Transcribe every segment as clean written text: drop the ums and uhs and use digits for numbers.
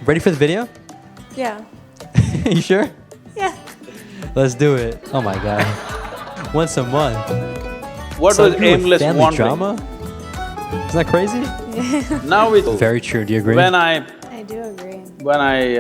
Ready for the video? Yeah. You sure? Yeah. Let's do it. Oh my god. Once a month. What was Sadhguru with aimless family wandering? drama? Isn't that crazy? Yeah. Now it's… Very true. Do you agree? I do agree. When I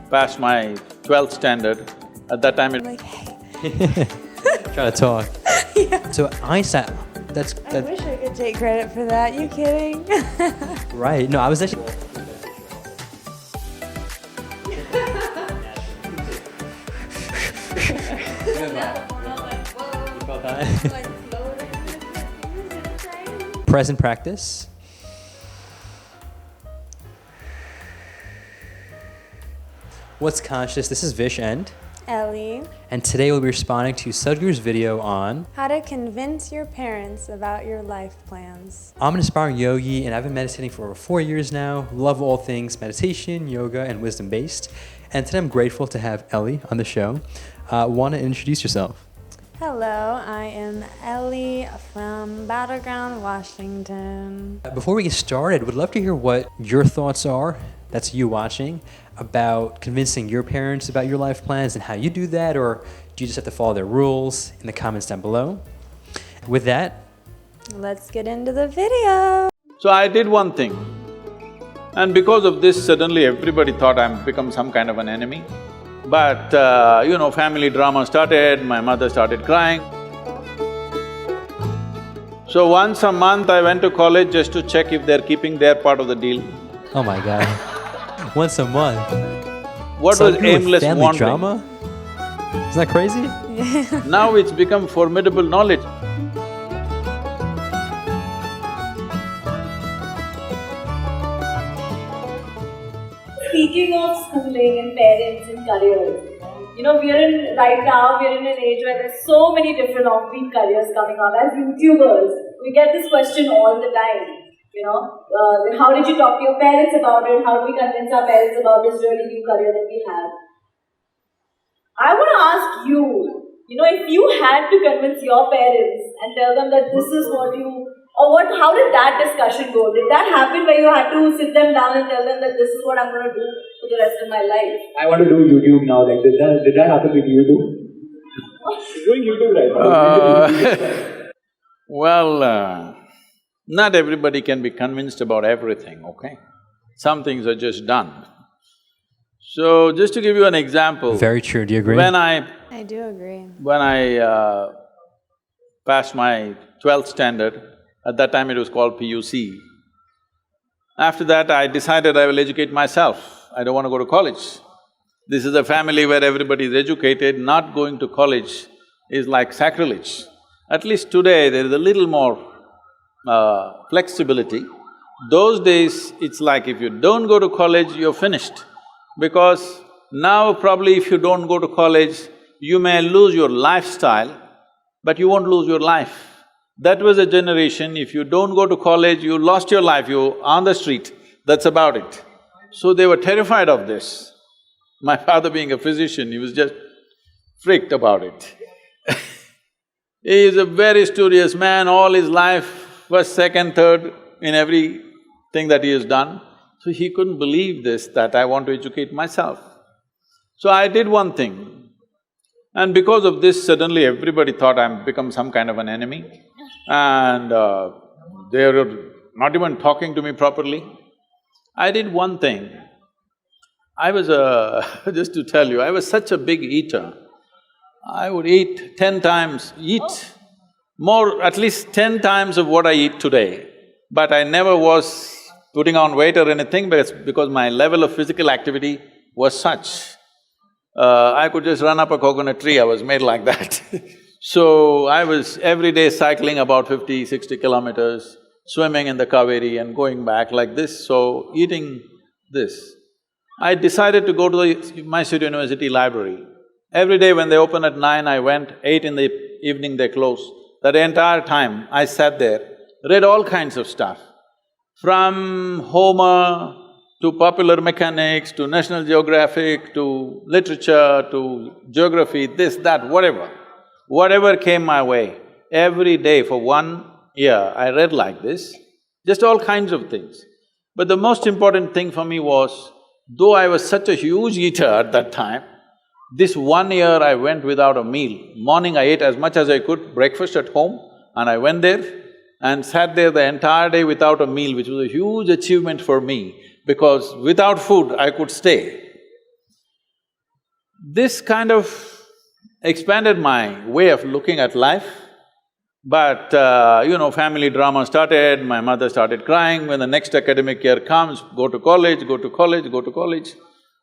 passed my 12th standard, at that time it… Like, hey. Try to talk. Yeah. So Einstein, that's I wish I could take credit for that. You kidding? right. No, I was actually. Present practice. What's conscious? This is Vish and Ellie, and today we'll be responding to Sadhguru's video on how to convince your parents about your life plans. I'm an aspiring yogi and I've been meditating for over 4 years now. Love all things meditation, yoga, and wisdom based. And today I'm grateful to have Ellie on the show. Want to introduce yourself? Hello, I am Ellie from Battleground, Washington. Before we get started, would love to hear what your thoughts are, that's you watching, about convincing your parents about your life plans and how you do that, or do you just have to follow their rules? In the comments down below. With that, Let's get into the video. So I did one thing, and because of this, suddenly everybody thought I'm become some kind of an enemy. But, family drama started, my mother started crying. So once a month I went to college just to check if they're keeping their part of the deal. oh my god, once a month. What was Sadhguru with aimless family wandering? drama? Isn't that crazy? Yeah. Now it's become formidable knowledge. Speaking of schooling and parents and careers, right now we're in an age where there's so many different offbeat careers coming up. As YouTubers, we get this question all the time. How did you talk to your parents about it? How do we convince our parents about this really new career that we have? I want to ask you, if you had to convince your parents and tell them that this is what you… how did that discussion go? Did that happen where you had to sit them down and tell them that this is what I'm going to do for the rest of my life? I want to do YouTube now. Like, did that happen with you too? Doing YouTube right now. Not everybody can be convinced about everything, okay? Some things are just done. So, just to give you an example… Very true. Do you agree? I do agree. When I passed my 12th standard, at that time it was called PUC. After that, I decided I will educate myself. I don't want to go to college. This is a family where everybody is educated. Not going to college is like sacrilege. At least today, there is a little more flexibility. Those days, it's like if you don't go to college, you're finished. Because now probably if you don't go to college, you may lose your lifestyle, but you won't lose your life. That was a generation, if you don't go to college, you lost your life, you're on the street, that's about it. So they were terrified of this. My father being a physician, he was just freaked about it. He is a very studious man, all his life, first, second, third in everything that he has done. So he couldn't believe this, that I want to educate myself. So I did one thing, and because of this, suddenly everybody thought I'm become some kind of an enemy. And they were not even talking to me properly. I did one thing. I was just to tell you, I was such a big eater. I would eat 10 times, at least 10 times of what I eat today. But I never was putting on weight or anything because my level of physical activity was such. I could just run up a coconut tree, I was made like that. So I was every day cycling about 50, 60 kilometers, swimming in the Kaveri and going back like this, so eating this. I decided to go to the Mysore University library. Every day when they open at 9, I went, 8 in the evening they close. That entire time I sat there, read all kinds of stuff. From Homer to popular mechanics, to National Geographic, to literature, to geography, this, that, whatever. Whatever came my way, every day for 1 year I read like this, just all kinds of things. But the most important thing for me was, though I was such a huge eater at that time, this 1 year I went without a meal. Morning I ate as much as I could, breakfast at home, and I went there and sat there the entire day without a meal, which was a huge achievement for me, because without food I could stay. This kind of expanded my way of looking at life. But, family drama started, my mother started crying. When the next academic year comes, go to college, go to college, go to college.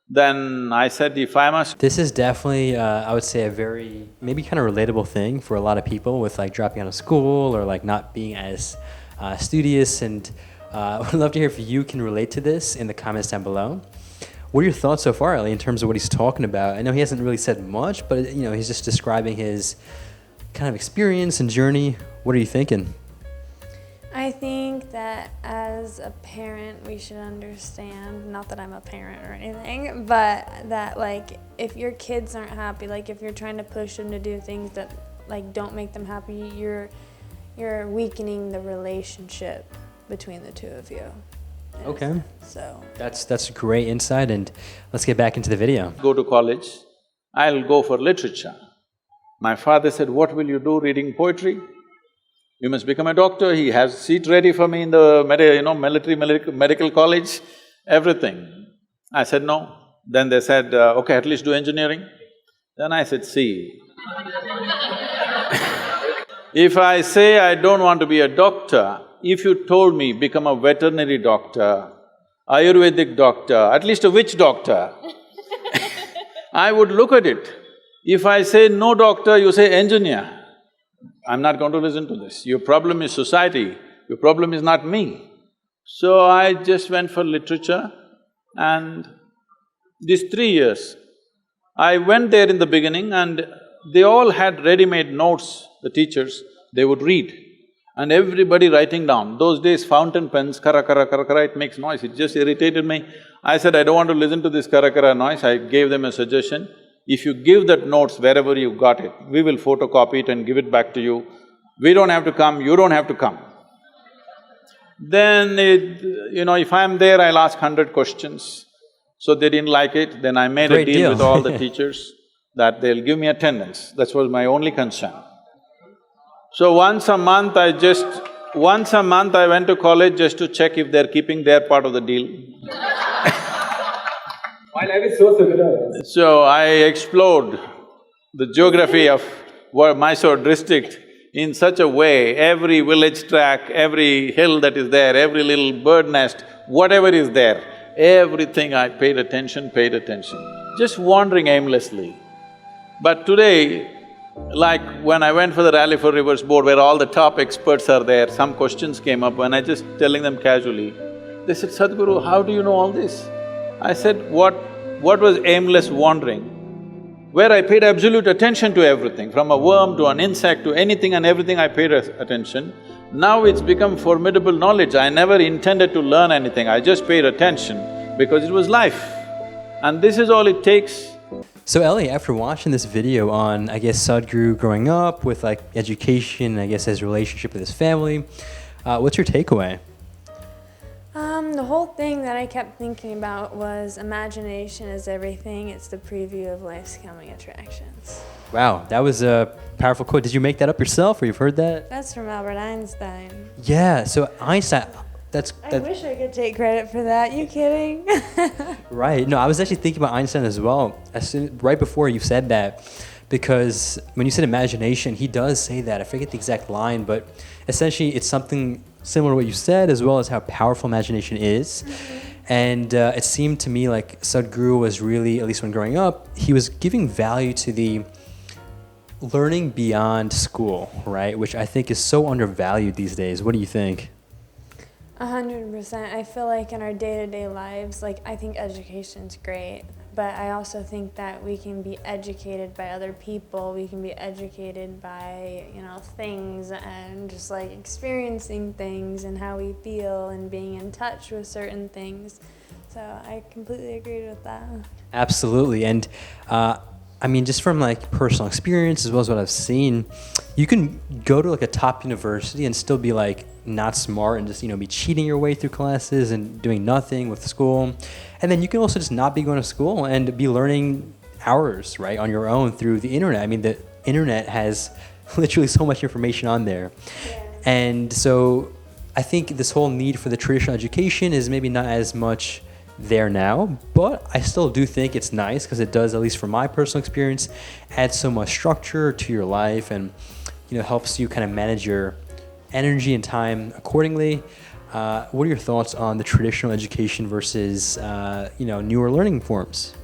Then I said, if I must… This is definitely, I would say, a very, maybe kind of relatable thing for a lot of people with like dropping out of school or like not being as studious. And I would love to hear if you can relate to this in the comments down below. What are your thoughts so far, Ellie, in terms of what he's talking about? I know he hasn't really said much, but he's just describing his kind of experience and journey. What are you thinking? I think that as a parent, we should understand, not that I'm a parent or anything, but that like if your kids aren't happy, like if you're trying to push them to do things that like don't make them happy, you're weakening the relationship between the two of you. Okay. So that's great insight, and let's get back into the video. Go to college, I'll go for literature. My father said, what will you do reading poetry? You must become a doctor. He has seat ready for me in the medical college, everything. I said no. Then they said, okay, at least do engineering. Then I said, see, if I say I don't want to be a doctor, if you told me become a veterinary doctor, Ayurvedic doctor, at least a witch doctor, I would look at it. If I say no doctor, you say engineer, I'm not going to listen to this. Your problem is society, your problem is not me. So I just went for literature, and these 3 years, I went there in the beginning and they all had ready-made notes, the teachers, they would read. And everybody writing down. Those days fountain pens, kara kara kara kara, it makes noise, it just irritated me. I said, I don't want to listen to this kara kara noise. I gave them a suggestion. If you give that notes wherever you got it, we will photocopy it and give it back to you. We don't have to come, you don't have to come. Then if I'm there, I'll ask 100 questions. So they didn't like it, then I made a deal with all the teachers that they'll give me attendance. That was my only concern. So once a month I went to college just to check if they're keeping their part of the deal. My life is so similar. So I explored the geography of Mysore district in such a way, every village track, every hill that is there, every little bird nest, whatever is there, everything I paid attention, just wandering aimlessly. But today, like when I went for the Rally for Rivers board where all the top experts are there, some questions came up and I just telling them casually, they said, Sadhguru, how do you know all this? I said, what was aimless wandering? Where I paid absolute attention to everything, from a worm to an insect to anything and everything I paid attention. Now it's become formidable knowledge. I never intended to learn anything, I just paid attention because it was life. And this is all it takes. So Ellie, after watching this video on, I guess, Sadhguru growing up with like education, I guess his relationship with his family, what's your takeaway? The whole thing that I kept thinking about was imagination is everything, it's the preview of life's coming attractions. Wow, that was a powerful quote. Did you make that up yourself or you've heard that? That's from Albert Einstein. Yeah, so Einstein, I wish I could take credit for that, you kidding? Right, no, I was actually thinking about Einstein as well, right before you said that, because when you said imagination, he does say that. I forget the exact line, but essentially it's something similar to what you said, as well as how powerful imagination is. And it seemed to me like Sadhguru was really, at least when growing up, he was giving value to the learning beyond school, right? Which I think is so undervalued these days. What do you think? 100%. I feel like in our day-to-day lives, like I think education's great, but I also think that we can be educated by other people. We can be educated by, things and just like experiencing things and how we feel and being in touch with certain things. So I completely agree with that. Absolutely. And I mean, just from like personal experience as well as what I've seen, you can go to like a top university and still be like not smart and just, be cheating your way through classes and doing nothing with school. And then you can also just not be going to school and be learning hours, right, on your own through the internet. I mean, the internet has literally so much information on there. Yeah. And so I think this whole need for the traditional education is maybe not as much there now, but I still do think it's nice because it does, at least from my personal experience, add so much structure to your life and, helps you kind of manage your energy and time accordingly. What are your thoughts on the traditional education versus, newer learning forms?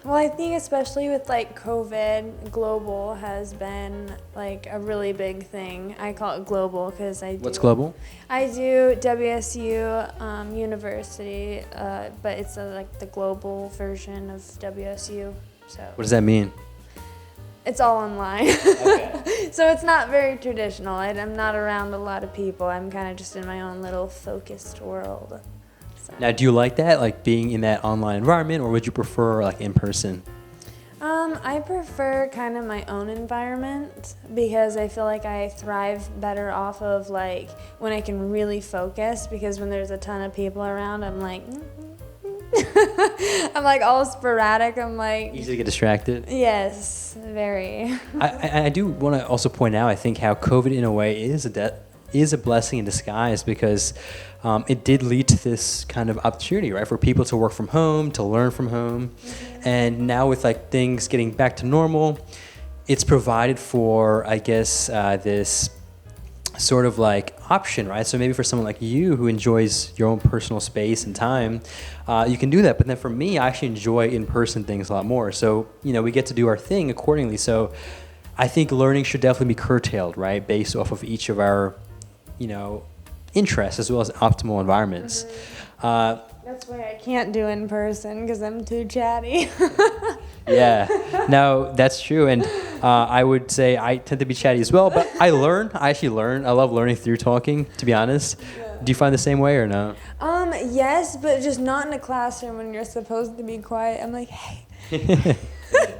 Well, I think especially with like COVID, global has been like a really big thing. I call it global because I do. What's global? I do WSU University, but it's like the global version of WSU. So What does that mean? it's all online. Okay. So it's not very traditional. I'm not around a lot of people. I'm kind of just in my own little focused world. So. Now, do you like that, like being in that online environment, or would you prefer like in person? I prefer kind of my own environment because I feel like I thrive better off of like when I can really focus, because when there's a ton of people around, I'm like, I'm like all sporadic. I'm like Easy to get distracted? Yes, very. I do want to also point out, I think how COVID in a way is a blessing in disguise, because it did lead to this kind of opportunity, right, for people to work from home, to learn from home. And now with like things getting back to normal, it's provided for, I guess, this sort of like option, right? So maybe for someone like you who enjoys your own personal space and time, you can do that. But then for me, I actually enjoy in-person things a lot more. So, we get to do our thing accordingly. So I think learning should definitely be curtailed, right, based off of each of our, interests as well as optimal environments. That's why I can't do in person because I'm too chatty. Yeah, no, that's true. And I would say I tend to be chatty as well, but I actually learn. I love learning through talking, to be honest. Yeah. Do you find the same way or no? Yes, but just not in a classroom when you're supposed to be quiet. I'm like, hey.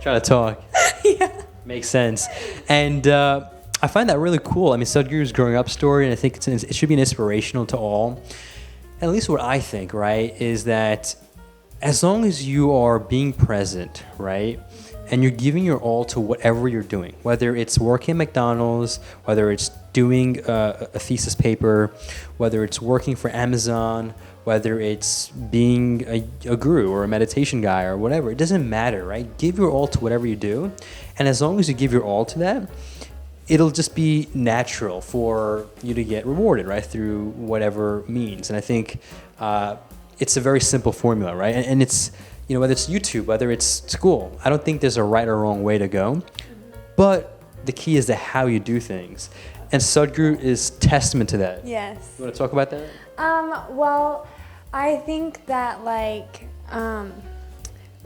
Trying to talk. Yeah. Makes sense. And I find that really cool. I mean, Sadhguru's growing up story, and I think it should be inspirational to all. At least what I think, right, is that as long as you are being present, right, and you're giving your all to whatever you're doing, whether it's working at McDonald's, whether it's doing a thesis paper, whether it's working for Amazon, whether it's being a guru or a meditation guy or whatever, it doesn't matter, right? Give your all to whatever you do. And as long as you give your all to that, it'll just be natural for you to get rewarded, right, through whatever means. And I think it's a very simple formula, right? And it's, whether it's YouTube, whether it's school, I don't think there's a right or wrong way to go. But the key is how you do things. And Sadhguru is testament to that. Yes. You want to talk about that? Well, I think that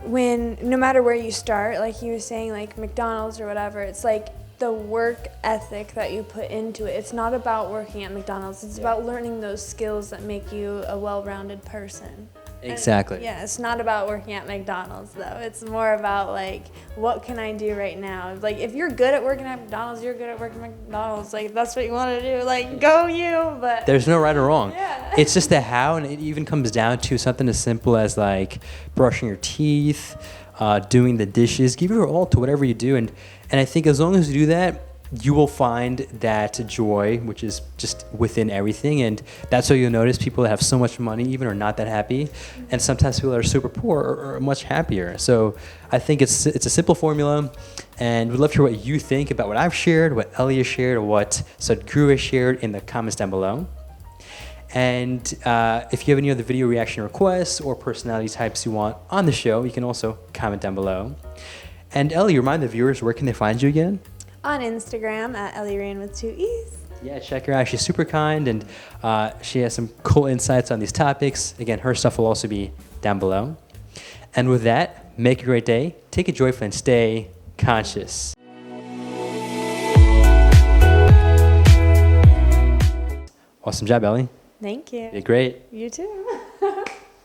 when, no matter where you start, like you were saying, like McDonald's or whatever, it's like the work ethic that you put into it. It's not about working at McDonald's. It's about learning those skills that make you a well-rounded person. Exactly. Yeah, it's not about working at McDonald's though. It's more about like, what can I do right now? Like, if you're good at working at McDonald's, you're good at working at McDonald's. Like, if that's what you want to do, like, go you. But there's no right or wrong. Yeah. It's just the how, and it even comes down to something as simple as like brushing your teeth, doing the dishes. Give your all to whatever you do, and I think as long as you do that, you will find that joy, which is just within everything. And that's why you'll notice people that have so much money even are not that happy. And sometimes people that are super poor are much happier. So I think it's a simple formula. And we'd love to hear what you think about what I've shared, what Ellie has shared, or what Sadhguru has shared in the comments down below. And if you have any other video reaction requests or personality types you want on the show, you can also comment down below. And Ellie, remind the viewers, where can they find you again? On Instagram at Ellie Rain with 2 E's. Yeah, check her out. She's super kind, and she has some cool insights on these topics. Again, her stuff will also be down below. And with that, make a great day, take it joyful, and stay conscious. Awesome job, Ellie. Thank you. You did great. You too.